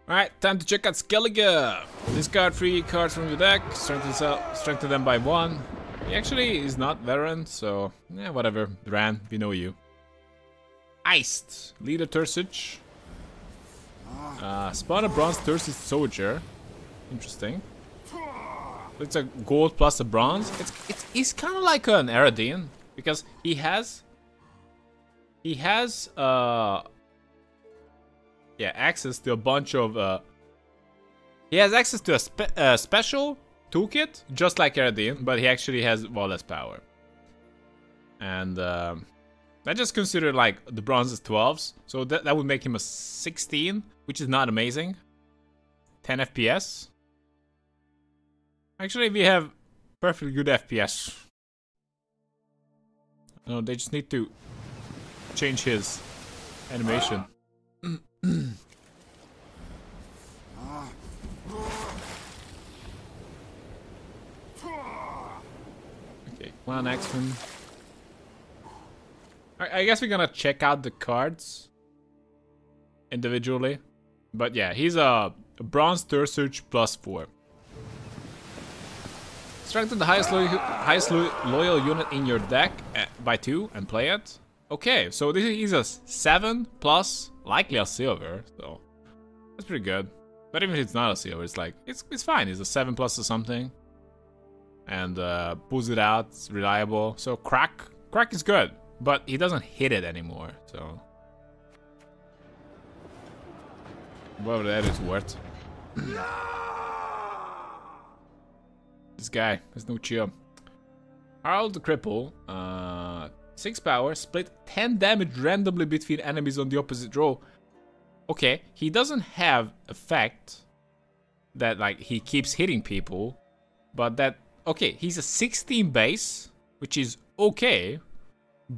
Alright, time to check out Skellige. Discard 3 cards from your deck, strengthen them by 1. He actually is not veteran, so yeah, whatever. Ran, we know you. Iced, Leader Tursich. Spawn a Bronze Tursich Soldier. Interesting. It's a gold plus a bronze. He's kind of like an Eradine because he has access to a bunch of he has access to a special toolkit just like Eradine, but he actually has well less power. And I just consider like the bronze is 12s, so that would make him a 16, which is not amazing. 10 FPS. Actually, we have perfectly good FPS. No, they just need to change his animation. Okay, one X-Men. I guess we're gonna check out the cards individually. But yeah, he's a Bronze Tursich +4. Strengthen the highest loyal unit in your deck by 2 and play it. Okay, so this is a 7 plus, likely a silver, so that's pretty good. But even if it's not a silver, it's like it's fine. It's a 7 plus or something, and pulls it out. It's reliable. So crack is good, but he doesn't hit it anymore. So whatever that is worth. This guy has no chill. Harald the Cripple, 6 power, split 10 damage randomly between enemies on the opposite row. Okay, he doesn't have effect that like he keeps hitting people, but that okay, he's a 16 base, which is okay,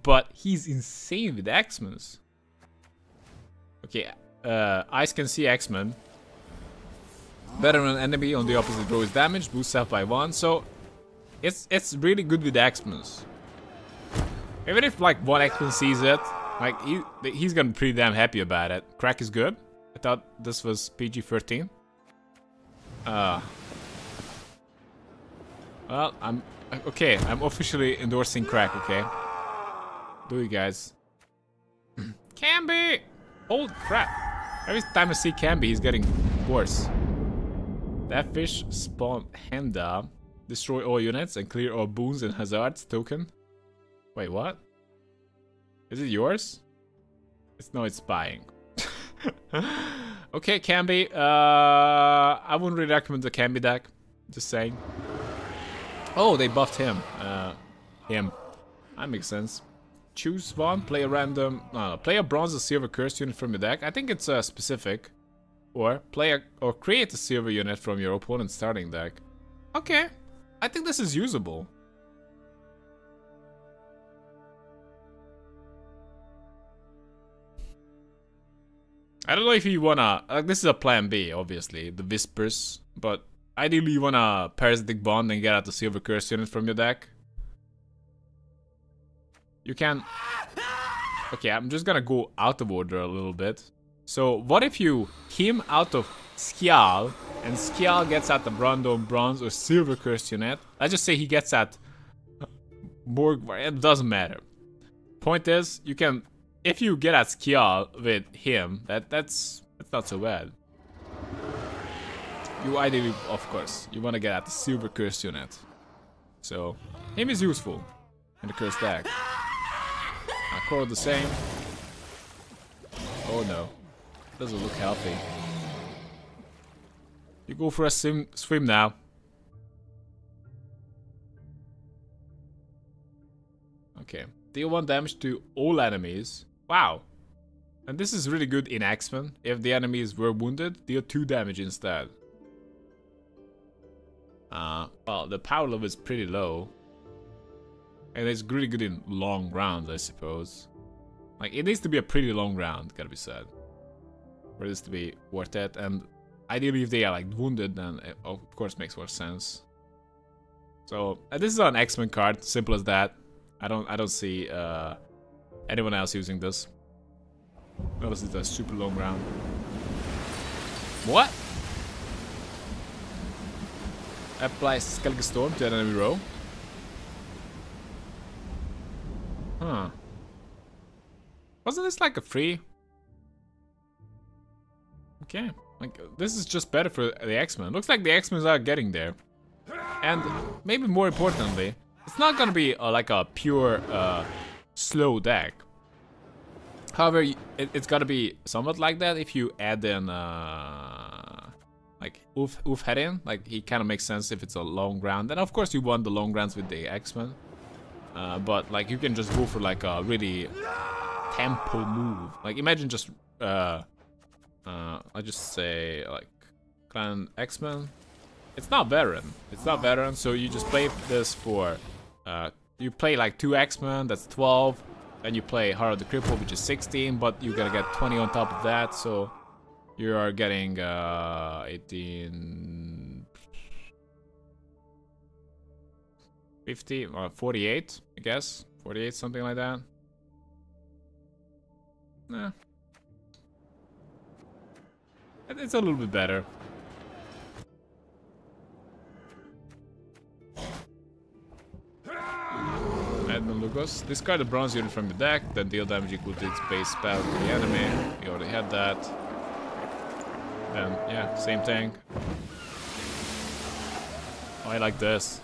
but he's insane with X-Men's. Okay, eyes can see X-Men. Better than an enemy on the opposite row is damaged, boosts self by 1, so it's really good with X-Men's. Even if like one X-Men sees it, like he's gonna be pretty damn happy about it. Crack is good. I thought this was PG-13. Well, I'm okay. I'm officially endorsing crack. Okay, do you guys? Camby! Holy crap! Every time I see Camby, he's getting worse. That fish spawn Henda. Destroy all units and clear all boons and hazards token. Wait, what? Is it yours? It's spying. Okay, Camby. I wouldn't really recommend the Camby deck. Just saying. Oh, they buffed him. Him. That makes sense. Choose one. Play a random. No, play a bronze or silver curse unit from your deck. I think it's specific. Or create a silver unit from your opponent's starting deck. Okay, I think this is usable. I don't know if you wanna like this is a plan B, obviously, the Whispers, but ideally you wanna Parasitic Bond and get out the silver curse unit from your deck. You can. Okay, I'm just gonna go out of order a little bit. So what if you him out of Scoia'tael and Scoia'tael gets at the random bronze or silver curse unit? Let's just say he gets at Borg. It doesn't matter. Point is, you can if you get at Scoia'tael with him, that's not so bad. You ideally, of course, you want to get at the silver curse unit. So him is useful in the curse deck. Core the same. Oh no. Doesn't look healthy. You go for a swim now. Okay. Deal 1 damage to all enemies. Wow. And this is really good in X-Men. If the enemies were wounded, deal 2 damage instead. Well, the power level is pretty low. And it's really good in long rounds, I suppose. Like, it needs to be a pretty long round, gotta be said, for this to be worth it. And ideally, if they are like wounded, then it of course makes more sense. So this is an X-Men card, simple as that. I don't see anyone else using this. Unless it's a super long round. What? Apply Skellige Storm to an enemy row. Huh. Wasn't this like a free? Okay. Like, this is just better for the X-Men. Looks like the X-Men are getting there. And maybe more importantly, it's not gonna be like a pure slow deck. However, it's gotta be somewhat like that if you add in like Ulf head in. Like, he kind of makes sense if it's a long round. And of course you want the long rounds with the X-Men. But like, you can just go for like a really tempo move. Like, imagine just I just say like Clan X-Men. It's not veteran. It's not veteran, so you just play this for you play like 2 X-Men, that's 12. Then you play Harrow the Cripple, which is 16, but you're gonna get 20 on top of that, so you are getting 18, 50, 48, I guess. 48, something like that. Nah. It's a little bit better. Edmund Lucas. Discard a bronze unit from the deck, then deal damage equal to its base spell to the enemy. We already had that. Then, yeah, same thing. Oh, I like this.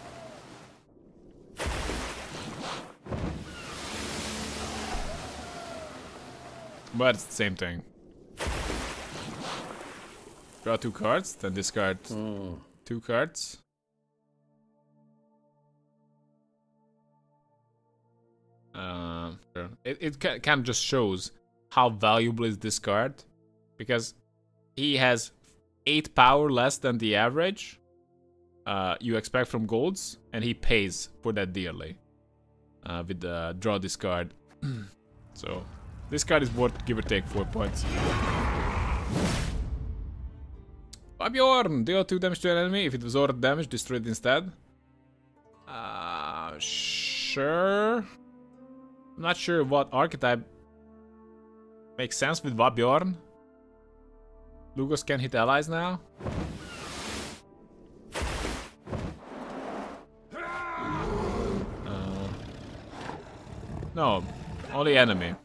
But it's the same thing. Draw 2 cards, then discard 2 cards. Sure. It kind of just shows how valuable is this card, because he has 8 power less than the average you expect from golds, and he pays for that dearly with the draw this card. So this card is worth give or take 4 points. Bjorn, deal 2 damage to an enemy. If it was ordered damage, destroy it instead. Sure. I'm not sure what archetype makes sense with Bjorn. Lugos can hit allies now. No, only enemy.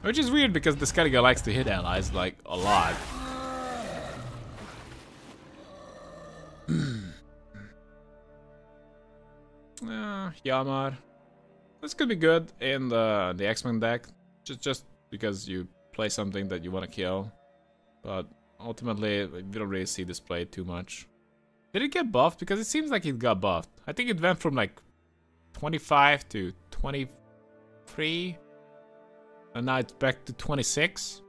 Which is weird because the Skellige likes to hit allies like a lot. Yamar. This could be good in the X-Men deck, just because you play something that you want to kill. But ultimately, we don't really see this played too much. Did it get buffed? Because it seems like it got buffed. I think it went from like 25 to 23. And now it's back to 26.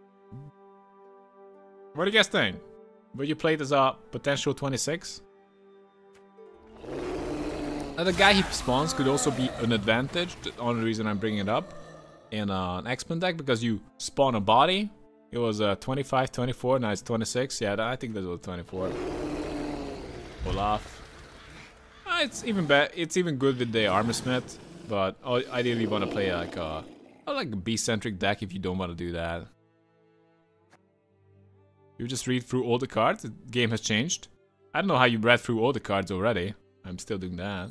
What do you guys think? Would you play it as a potential 26? Now the guy he spawns could also be an advantage. The only reason I'm bringing it up in an X-Men deck, because you spawn a body. It was 25, 24, now it's 26. Yeah, I think that was 24. Olaf. It's even better. It's even good with the Armor Smith, but ideally you want to play like a B-centric deck if you don't want to do that. You just read through all the cards. The game has changed. I don't know how you read through all the cards already. I'm still doing that.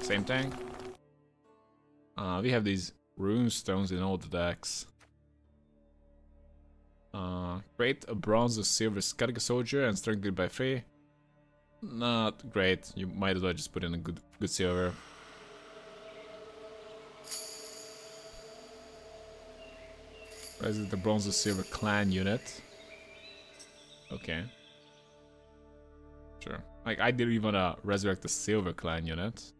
Same thing. We have these rune stones in all the decks. Create a bronze or silver Skellige soldier and strengthen it by 3. Not great. You might as well just put in a good silver. Or is it the bronze or silver clan unit? Okay. Sure. Like, I didn't even want to resurrect the silver clan unit.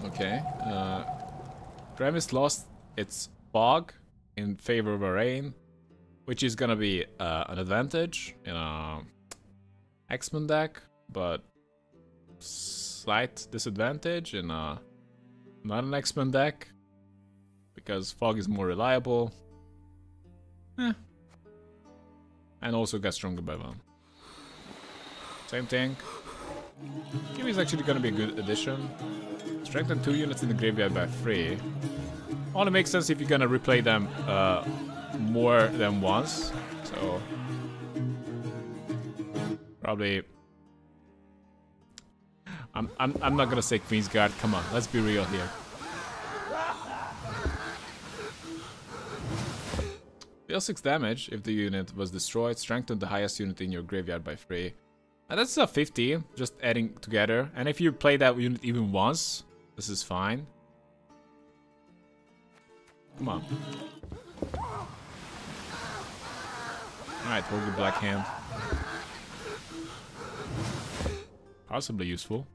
Okay. Gravis lost its fog in favor of a rain, which is gonna be an advantage in a X-Men deck, but slight disadvantage in a not an X-Men deck, because fog is more reliable. And also got stronger by 1. Same thing. Give is actually gonna be a good addition. Strengthen 2 units in the graveyard by 3. Only makes sense if you're gonna replay them more than once. So probably I'm not gonna say Queen's Guard. Come on, let's be real here. Deal 6 damage if the unit was destroyed. Strengthen the highest unit in your graveyard by 3. That's a 50, just adding together. And if you play that unit even once, this is fine. Come on. Alright, Holy Black Hand. Possibly useful.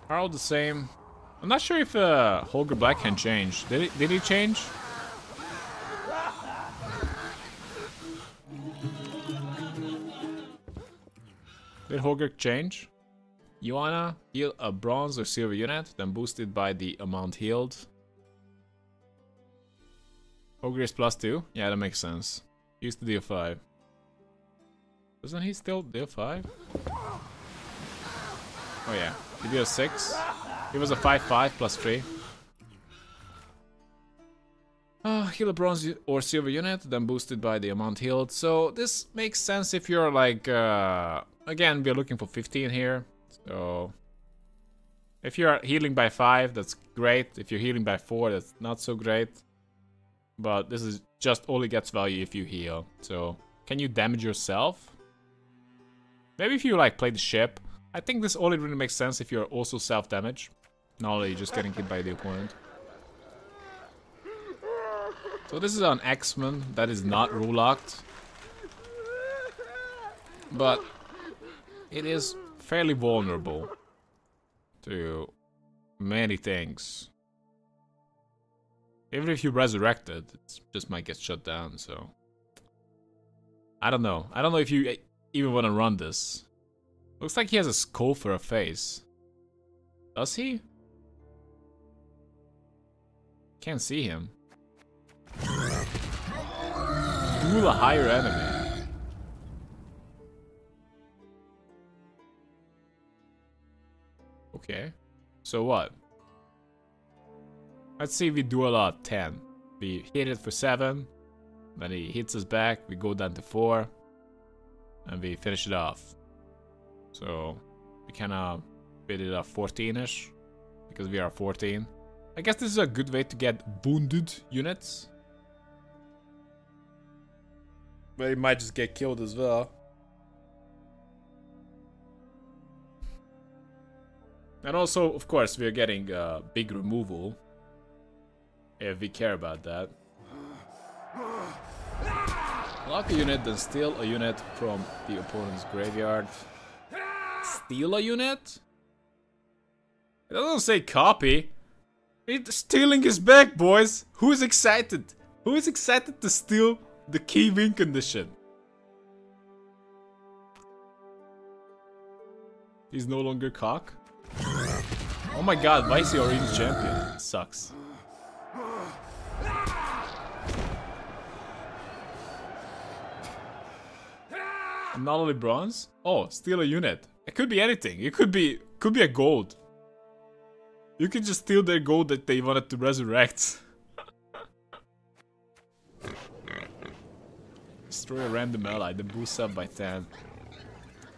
Are all the same. I'm not sure if Holger Blackhand changed. Did he change? Did Holger change? You wanna heal a bronze or silver unit, then boosted by the amount healed. Holger is +2? Yeah, that makes sense. He used to deal 5. Doesn't he still deal 5? Oh yeah, he deal 6. He was a 5/5 +3. Heal a bronze or silver unit, then boosted by the amount healed. So this makes sense if you're like, again, we're looking for 15 here. So if you're healing by 5, that's great. If you're healing by 4, that's not so great. But this is just only gets value if you heal. So can you damage yourself? Maybe if you like play the ship. I think this only really makes sense if you're also self-damage. Not only just getting hit by the opponent. So this is an X-Men that is not rule locked. But it is fairly vulnerable to many things. Even if you resurrect it, it just might get shut down, so... I don't know. I don't know if you even want to run this. Looks like he has a skull for a face. Does he? Can't see him. Duel a higher enemy. Okay. So what? Let's see if we duel a 10. We hit it for 7. Then he hits us back. We go down to 4. And we finish it off. So we kinda bid it up 14-ish. Because we are 14. I guess this is a good way to get wounded units. But he might just get killed as well. And also, of course, we are getting big removal. If we care about that. Lock a unit, then steal a unit from the opponent's graveyard. Steal a unit? It doesn't say copy. Stealing is back, boys. Who is excited? Who is excited to steal the key win condition? He's no longer cock. Oh my god, why is he orange champion? It sucks. Not only bronze? Oh, steal a unit. It could be anything. It could be a gold. You could just steal their gold that they wanted to resurrect. Destroy a random ally, then boost up by 10.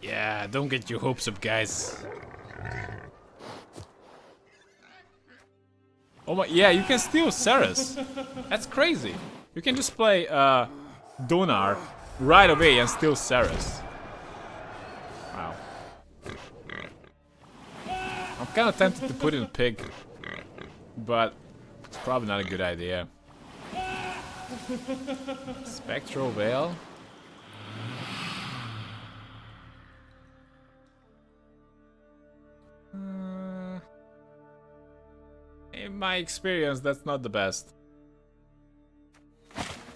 Yeah, don't get your hopes up, guys. Oh my, yeah, you can steal Ceres. That's crazy. You can just play Donar right away and steal Ceres. Wow. I'm kind of tempted to put in a pig, but it's probably not a good idea. Spectral Veil. In my experience, that's not the best.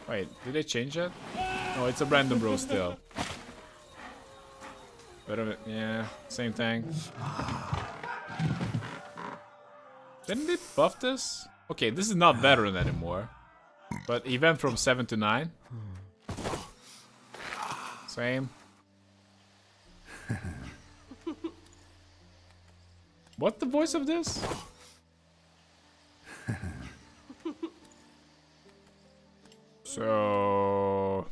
Wait, did they change it? No, it's a random roll still. But yeah, same thing. Didn't they buff this? Okay, this is not veteran anymore. But he went from 7 to 9. Same. What's the voice of this? So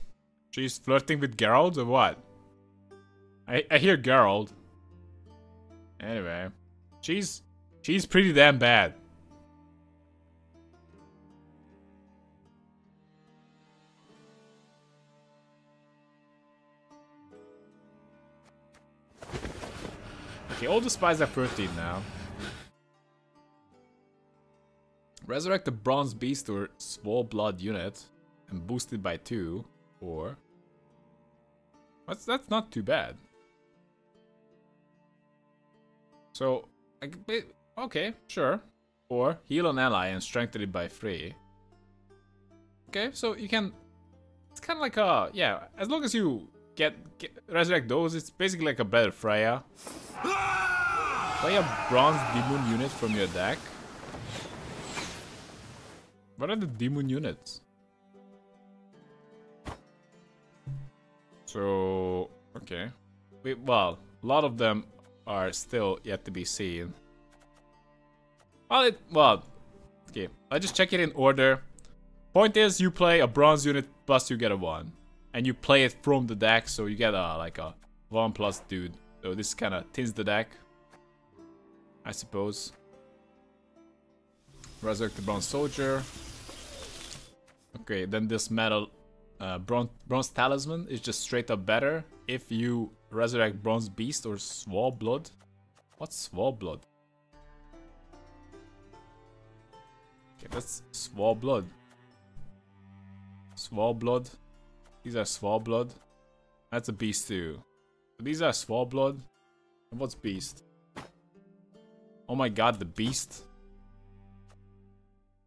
she's flirting with Geralt or what? I hear Geralt. Anyway, she's pretty damn bad. Okay, all the spies are 13 now. Resurrect the bronze beast or small blood unit and boost it by 2, or that's not too bad. So, okay, sure. Or heal an ally and strengthen it by 3. Okay, so you can. It's kind of like a, yeah. As long as you get resurrect those, it's basically like a better Freya. Play a bronze demon unit from your deck. What are the demon units? So, okay. Well, a lot of them are still yet to be seen. Well, okay. I'll just check it in order. Point is, you play a bronze unit plus you get a 1. And you play it from the deck, so you get like a 1+ dude. So this kind of thins the deck, I suppose. Resurrect the bronze soldier. Okay, then this metal bronze talisman is just straight up better if you resurrect bronze beast or swall blood. What's swall blood? Okay, that's swall blood. Swall blood. These are swall blood. That's a beast too. So these are swall blood. And what's beast? Oh my god, the beast.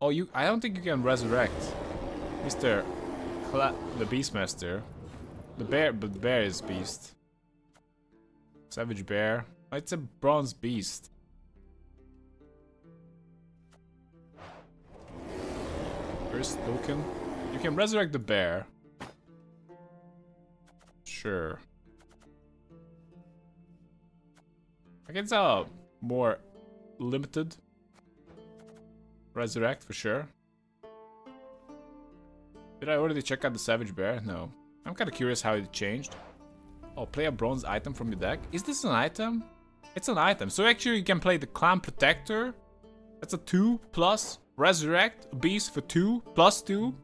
Oh, I don't think you can resurrect Mr. The Beastmaster. The bear is beast. Savage bear. Oh, it's a bronze beast. First token. You can resurrect the bear. Sure. I guess a more limited resurrect for sure. Did I already check out the Savage Bear? No. I'm kind of curious how it changed. Oh, play a bronze item from your deck. Is this an item? It's an item. So actually you can play the Clan Protector. That's a 2+. Resurrect a beast for 2 + 2.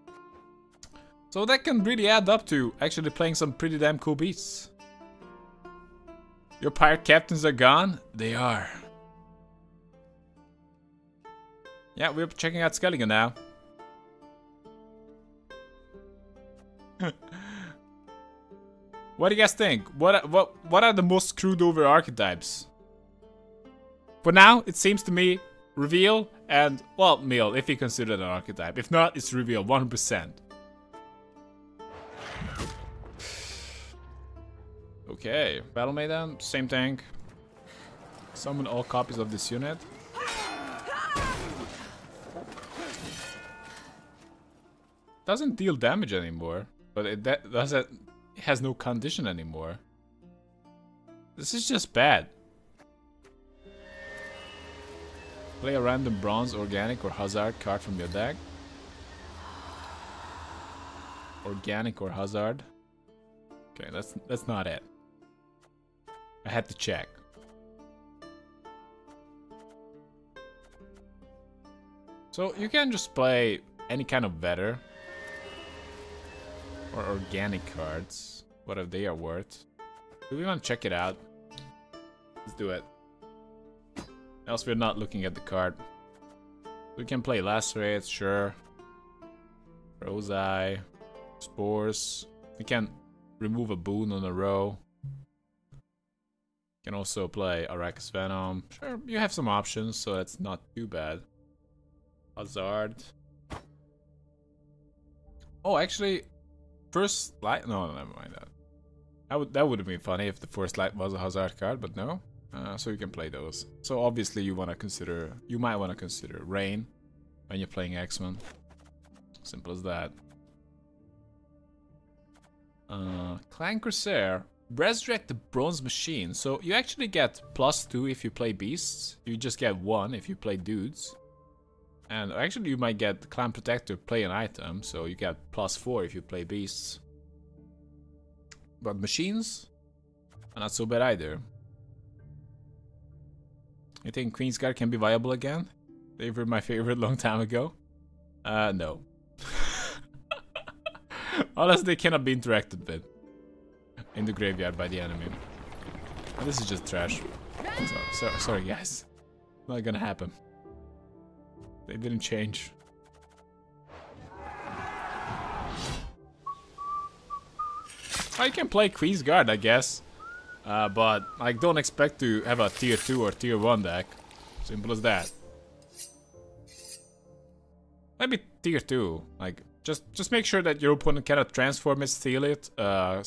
So that can really add up to actually playing some pretty damn cool beasts. Your pirate captains are gone? They are. Yeah, we're checking out Skellige now. What do you guys think? What are the most screwed over archetypes? For now, it seems to me reveal and, well, meal if you consider it an archetype. If not, it's reveal 100%. Okay, Battle Maiden, same thing. Summon all copies of this unit. Doesn't deal damage anymore, but it has no condition anymore. This is just bad. Play a random bronze, organic, or hazard card from your deck. Organic or hazard. Okay, that's not it. I had to check. So you can just play any kind of better or organic cards, whatever they are worth. Do we want to check it out? Let's do it. Else we're not looking at the card. We can play Lacerate, sure. Rose Eye, Spores. We can remove a boon on a row. Can also play Arachis Venom. Sure, you have some options, so that's not too bad. Hazard. Oh, actually, first light. No, never mind that. That would have been funny if the first light was a hazard card, but no. So you can play those. So obviously you might want to consider Rain when you're playing X-Men. Simple as that. Clan Corsair. Resurrect the Bronze Machine. So you actually get +2 if you play beasts. You just get 1 if you play dudes. And actually you might get Clan Protector play an item, so you get +4 if you play beasts. But machines are not so bad either. You think Queen's Guard can be viable again? They were my favorite long time ago. No. Unless they cannot be interacted with in the graveyard by the enemy. And this is just trash. Sorry guys. Not gonna happen. They didn't change. Oh, you can play Queen's Guard, I guess. But I don't expect to have a tier 2 or tier 1 deck. Simple as that. Maybe tier 2. Like, just make sure that your opponent cannot transform it, steal it,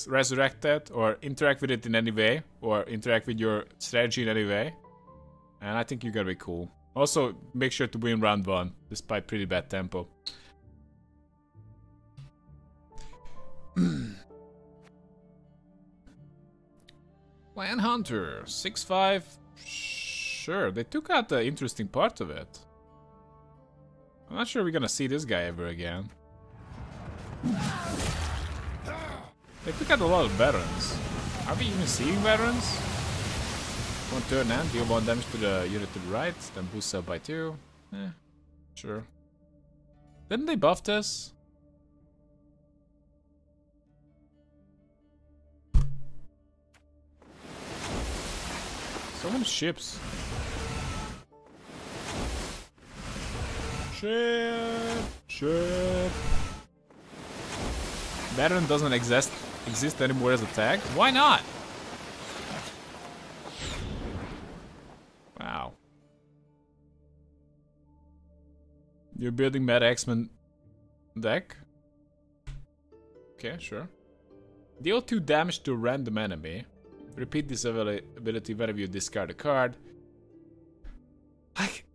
resurrect it, or interact with it in any way, or interact with your strategy in any way. And I think you're gonna be cool. Also, make sure to win round 1, despite pretty bad tempo. Clan Hunter, 6-5. Sure, they took out the interesting part of it. I'm not sure we're gonna see this guy ever again. They took out a lot of veterans. Are we even seeing veterans? One turn and deal 1 damage to the unit to the right, then boost up by 2. Sure. Didn't they buff this? So many ships. Ship. Veteran doesn't exist anymore as a tag? Why not? Wow. You're building Meta X-Men deck? Okay, sure. Deal 2 damage to a random enemy. Repeat this ability whenever you discard a card. Like,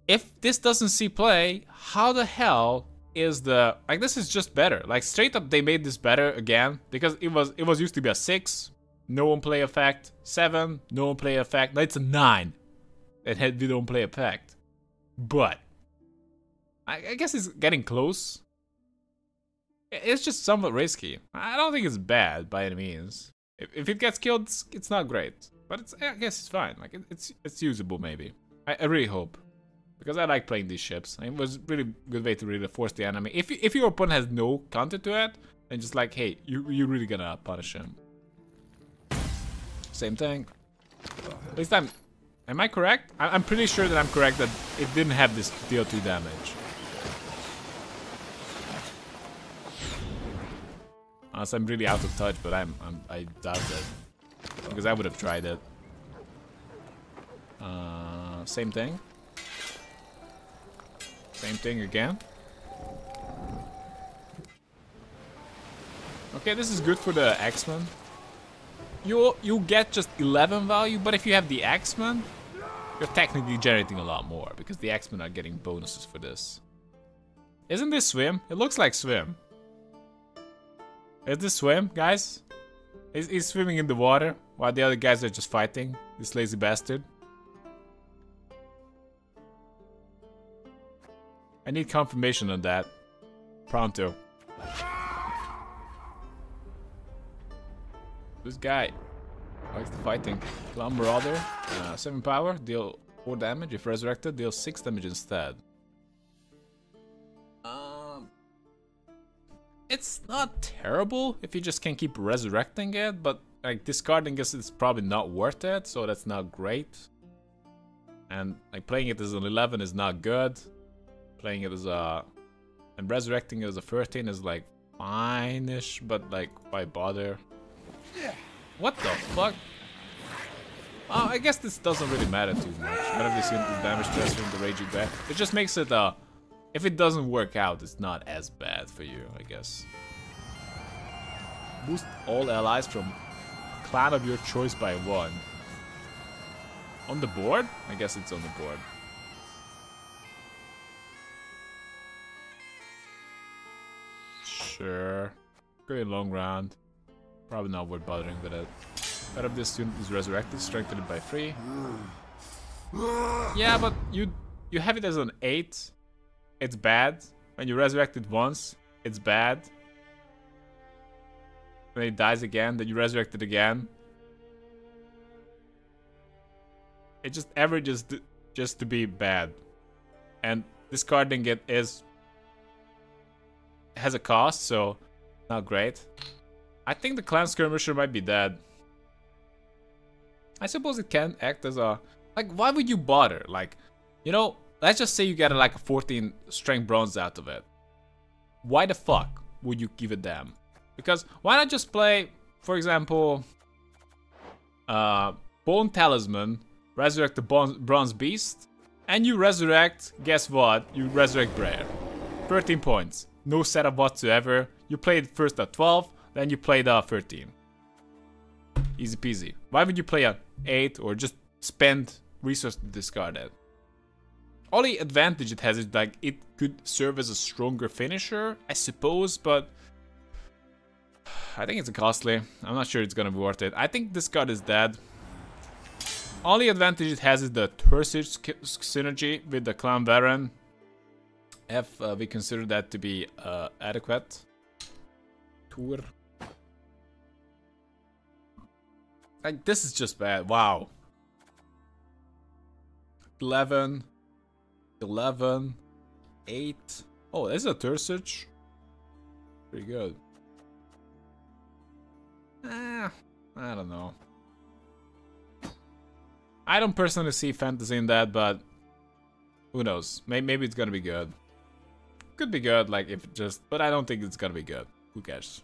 if this doesn't see play, how the hell is the... Like, this is just better. Like, straight up, they made this better again. Because it was used to be a 6. No one play effect. 7. No one play effect. Now it's a 9. It had we don't play effect. But I guess it's getting close. It's just somewhat risky. I don't think it's bad by any means. If it gets killed, it's not great, but I guess it's fine. Like it's usable maybe. I really hope, because I like playing these ships. It was really good way to really force the enemy. If your opponent has no counter to it, then just like, hey, you're really gonna punish him. Same thing. At least am I correct? I'm pretty sure that I'm correct that it didn't have this deal 2 damage. Unless I'm really out of touch, but I doubt it. Because I would have tried it. Same thing. Same thing again. Okay, this is good for the X-Men. You get just 11 value, but if you have the X-Men, you're technically generating a lot more, because the X-Men are getting bonuses for this. Isn't this swim? It looks like swim. Is this swim, guys? He's swimming in the water while the other guys are just fighting. This lazy bastard. I need confirmation on that. Pronto. This guy likes the fighting. Clan Marauder, 7 power, deal 4 damage. If resurrected, deal 6 damage instead. It's not terrible if you just can keep resurrecting it, but like discarding it is probably not worth it, so that's not great. And like playing it as an 11 is not good. Playing it as a... and resurrecting it as a 13 is like fine-ish, but like why bother? What the fuck? I guess this doesn't really matter too much. Whenever this unit is damage transferring the raging back, it just makes it if it doesn't work out, it's not as bad for you, I guess. Boost all allies from clan of your choice by 1. On the board? I guess it's on the board. Sure. Pretty long round. Probably not worth bothering with it. Part of this unit is resurrected, strengthened by 3. Yeah, but you have it as an 8. it's bad. When you resurrect it once, it's bad. When it dies again, then you resurrect it again. It just averages just to be bad. And discarding it has a cost, so not great. I think the clan skirmisher might be dead. I suppose it can act as a... Like, why would you bother? Like, you know, let's just say you get like a 14 strength bronze out of it. Why the fuck would you give a damn? Because why not just play, for example, Bone Talisman, resurrect the Bronze Beast, and you resurrect, guess what? You resurrect Brer. 13 points. No setup whatsoever. You played first at 12, then you played 13. Easy peasy. Why would you play a 8 or just spend resource to discard it? Only advantage it has is like it could serve as a stronger finisher, I suppose, but I think it's costly. I'm not sure it's gonna be worth it. I think this card is dead. Only advantage it has is the Thursage synergy with the Clan Baron. If we consider that to be adequate. Tour. Like, this is just bad. Wow. 11. 11. 8. Oh, this is a Thursage. Pretty good. I don't know. I don't personally see fantasy in that, but who knows? Maybe it's gonna be good. Could be good, like if it just, but I don't think it's gonna be good. Who cares?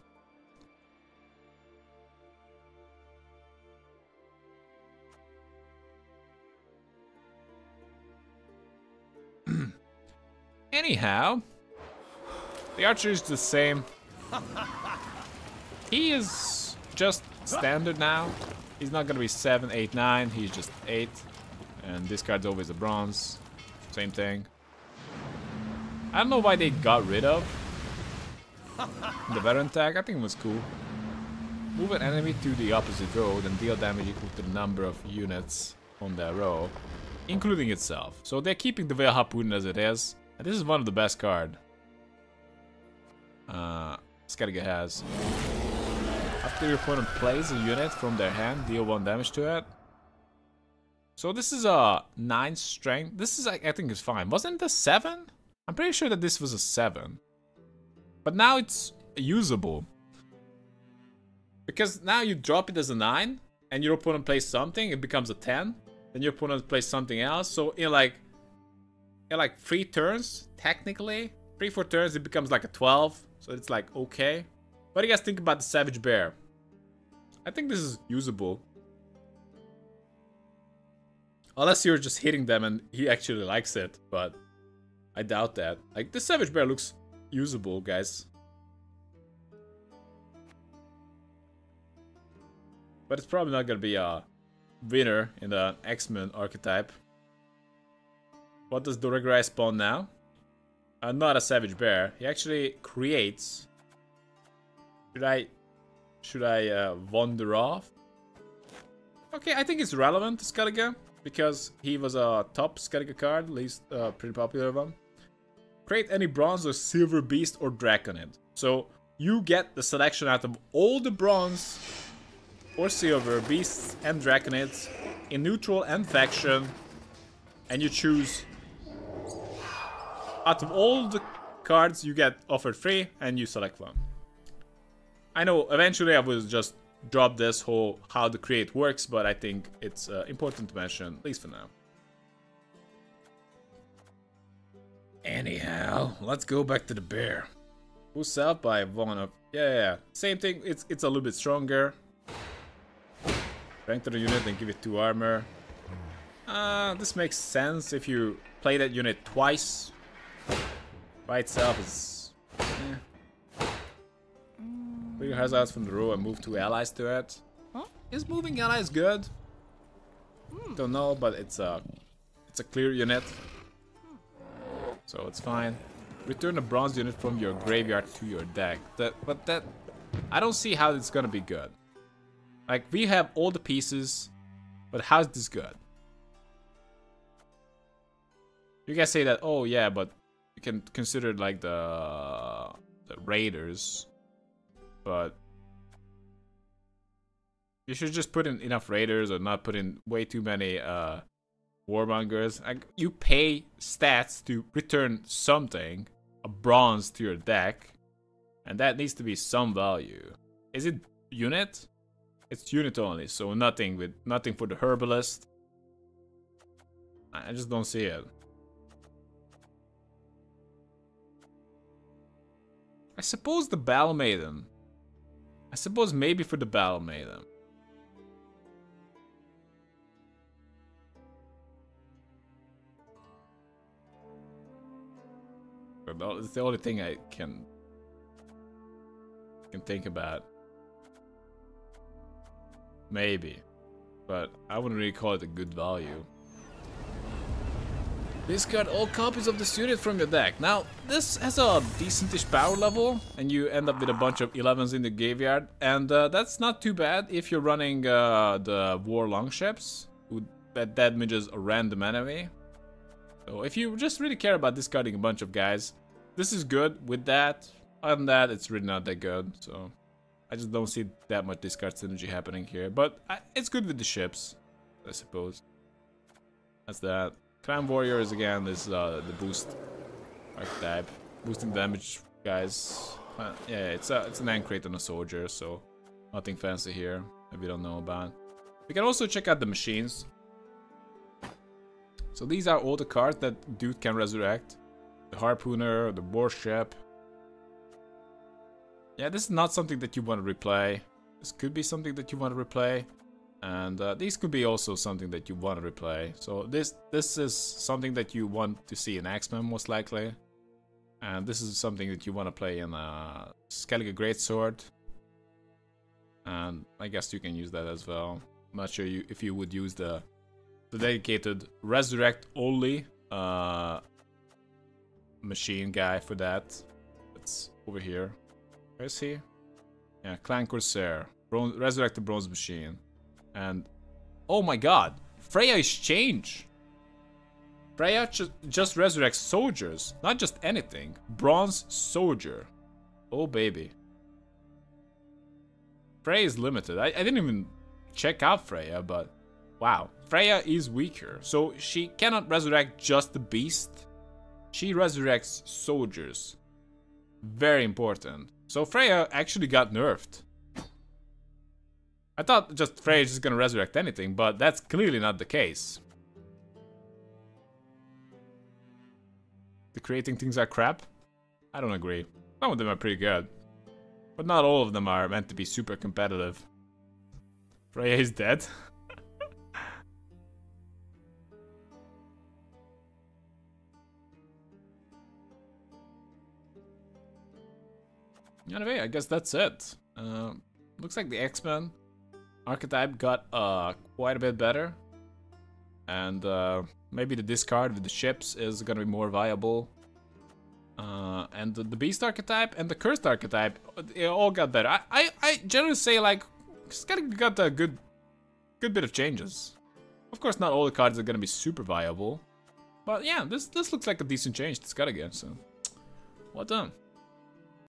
Anyhow, the archer is the same. He is just standard now. He's not gonna be 7, 8, 9. He's just 8. And this card's always a bronze. Same thing. I don't know why they got rid of the veteran tag. I think it was cool. Move an enemy to the opposite row, then deal damage equal to the number of units on that row, including itself. So they're keeping the Veil Harpoon as it is. And this is one of the best cards Skellige has. After your opponent plays a unit from their hand, deal 1 damage to it. So this is a 9 strength. This is, I think, is fine. Wasn't it a 7? I'm pretty sure that this was a 7. But now it's usable. Because now you drop it as a 9, and your opponent plays something, it becomes a 10. Then your opponent plays something else. So in like 3 turns, technically, 3-4 turns, it becomes like a 12. So it's like, okay. What do you guys think about the Savage Bear? I think this is usable. Unless you're just hitting them and he actually likes it, but I doubt that. Like, the Savage Bear looks usable, guys. But it's probably not gonna be a winner in the X-Men archetype. What does Doregai spawn now? Not a Savage Bear. He actually creates... Should I wander off? Okay, I think it's relevant to Skellige because he was a top Skellige card, at least pretty popular one. Create any bronze or silver beast or draconid. So you get the selection out of all the bronze or silver beasts and draconids in neutral and faction, and you choose out of all the cards you get offered free, and you select one. I know eventually I will just drop this whole how the create works, but I think it's important to mention, at least for now. Anyhow, let's go back to the bear. Boost up by 1 of... Yeah, same thing, it's a little bit stronger. Strengthen the unit and give it 2 armor. This makes sense if you play that unit twice. By itself is... Clear hazards from the row and move 2 allies to it. Huh? Is moving allies good? Don't know, but it's a clear unit. So it's fine. Return a bronze unit from your graveyard to your deck. But I don't see how it's gonna be good. Like, we have all the pieces, but how's this good? You guys say that, oh yeah, but You can consider like the raiders, but you should just put in enough raiders or not put in way too many warmongers. Like, you pay stats to return something, a bronze to your deck, and that needs to be some value. Is it unit? It's unit only, so nothing for the herbalist. I just don't see it. I suppose the Battle Maiden. I suppose maybe for the Battle Maiden. But it's the only thing I can think about. Maybe. But I wouldn't really call it a good value. Discard all copies of this unit from your deck. Now, this has a decentish power level, and you end up with a bunch of 11s in the graveyard, and that's not too bad if you're running the War Longships, that damages a random enemy. So if you just really care about discarding a bunch of guys, this is good with that. Other than that, it's really not that good, so I just don't see that much discard synergy happening here. But it's good with the ships, I suppose. That's that. Clan Warriors again is the boost archetype, boosting damage, guys. Yeah, it's an Ancrate and a soldier, so nothing fancy here that we don't know about. We can also check out the machines. So these are all the cards that dude can resurrect: the Harpooner, the Warship. Yeah, this is not something that you want to replay. This could be something that you want to replay. And these could be also something that you want to replay. So this is something that you want to see in X-Men most likely. And this is something that you want to play in Skellige Greatsword. And I guess you can use that as well. I'm not sure if you would use the dedicated Resurrect only machine guy for that. It's over here. Where is he? Yeah, Clan Corsair. Resurrect the Bronze Machine. And oh my god, Freya Exchange. Freya just resurrects soldiers, not just anything. Bronze Soldier. Oh baby. Freya is limited. I didn't even check out Freya, but wow. Freya is weaker, so she cannot resurrect just the beast. She resurrects soldiers. Very important. So Freya actually got nerfed. I thought just Freya is just gonna resurrect anything, but that's clearly not the case. The creating things are crap? I don't agree. Some of them are pretty good. But not all of them are meant to be super competitive. Freya is dead. Anyway, I guess that's it. Looks like the X-Men archetype got quite a bit better, and maybe the discard with the ships is gonna be more viable, and the beast archetype and the cursed archetype, it all got better. I generally say like Skellige got a good bit of changes. Of course, not all the cards are gonna be super viable, but yeah, this looks like a decent change to Skellige, so well done.